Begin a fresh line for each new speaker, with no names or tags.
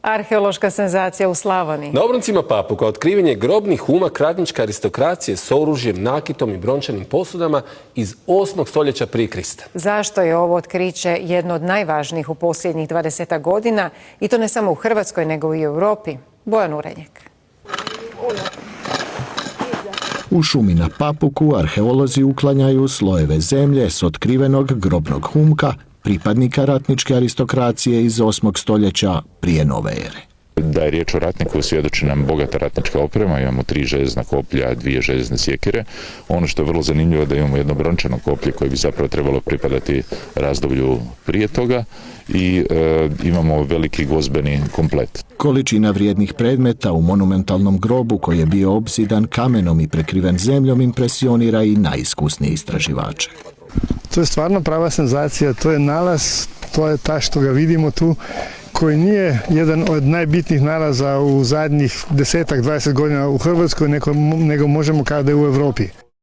Arheološka senzacija u Slavoniji.
Na obroncima Papuka otkriven grobnih huma kradničke aristokracije s oružjem, nakitom i brončanim posudama iz 8. stoljeća prije Krista.
Zašto je ovo otkriće jedno od najvažnijih u posljednjih 20 godina i to ne samo u Hrvatskoj nego i u Europi? Bojan Urenjek.
U šumi na Papuku arheolozi uklanjaju slojeve zemlje s otkrivenog grobnog humka pripadnika ratničke aristokracije iz 8. stoljeća prije nove ere.
Da je riječ o ratniku svjedoči nam bogata ratnička oprema, imamo 3 željezna koplja, 2 željezne sjekire. Ono što je vrlo zanimljivo da imamo jedno brončano koplje koje bi zapravo trebalo pripadati razdoblju prije toga i imamo veliki gozbeni komplet.
Količina vrijednih predmeta u monumentalnom grobu koji je bio opsidan kamenom i prekriven zemljom impresionira i najiskusnije istraživače.
To je stvarno prava senzacija, to je nalaz, to je ta što ga vidimo tu, koji nije jedan od najbitnijih nalaza u zadnjih 10-20 godina u Hrvatskoj, nego možemo kada je u Europi.